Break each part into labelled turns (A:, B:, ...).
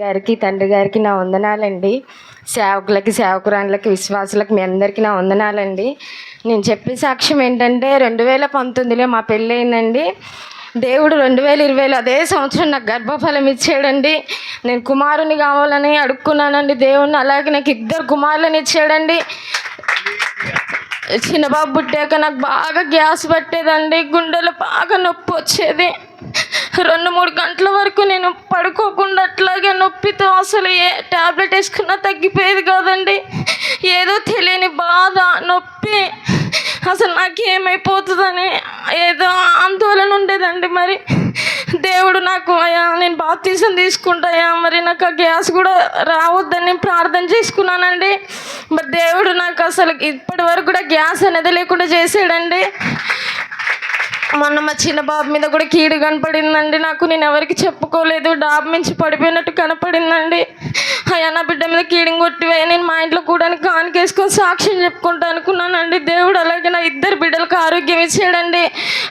A: గారికి తండ్రి గారికి నా వందనాలండి. సేవకులకి సేవకురాళ్ళకి విశ్వాసులకి మీ అందరికీ నా వందనాలండి. నేను చెప్పే సాక్ష్యం ఏంటంటే 2019లో మా పెళ్ళి అయిందండి. దేవుడు 2020లో అదే సంవత్సరం నాకు గర్భఫలం ఇచ్చాడండి. నేను కుమారుని కావాలని అడుక్కున్నానండి దేవుణ్ణి. అలాగే నాకు 2 కుమారులను ఇచ్చాడండి. చిన్న బాబు పుట్టాక నాకు బాగా గ్యాస్ పట్టేదండి, గుండెలో బాగా నొప్పి వచ్చేది. 2-3 గంటల వరకు నేను పడుకోకుండా అట్లాగే నొప్పితో అసలు ఏ ట్యాబ్లెట్ వేసుకున్నా తగ్గిపోయేది కాదండి. ఏదో తెలియని బాధ, నొప్పి, అసలు నాకేమైపోతుందని ఏదో ఆందోళన ఉండేదండి. మరి దేవుడు నాకు అయ్యా నేను బాప్తీసం తీసుకుంటాయా, మరి నాకు ఆ గ్యాస్ కూడా రావద్దని ప్రార్థన చేసుకున్నానండి. మరి దేవుడు నాకు అసలు ఇప్పటి వరకు కూడా గ్యాస్ అనేది లేకుండా చేసాడండి. మొన్న మా చిన్న బాబు మీద కూడా కీడు కనపడిందండి నాకు. నేను ఎవరికి చెప్పుకోలేదు, డాబు మించి పడిపోయినట్టు కనపడిందండి. అయ్యా నా బిడ్డ మీద కీడుని కొట్టివేయ, నేను మా ఇంట్లో కూడా కానికేసుకొని సాక్ష్యం చెప్పుకుంటా అనుకున్నానండి. దేవుడు అలాగే నా 2 బిడ్డలకు ఆరోగ్యం ఇచ్చాడండి.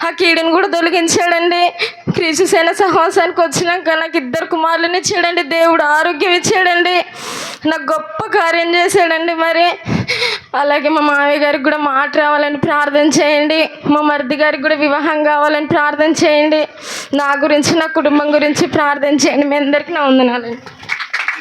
A: ఆ కీడుని కూడా తొలగించాడండి. క్రీస్తు సేన సహవాసానికి వచ్చినాక నాకు 2 కుమారులను ఇచ్చాడండి. దేవుడు ఆరోగ్యం ఇచ్చాడండి. నాకు గొప్ప కార్యం చేశాడండి. మరి అలాగే మా మామయ్య గారికి కూడా మాట రావాలని ప్రార్థన చేయండి. మా మరిది గారికి కూడా వివాహం కావాలని ప్రార్థన చేయండి. నా గురించి, నా కుటుంబం గురించి ప్రార్థన చేయండి. మీ అందరికీ నా వందనాలండి.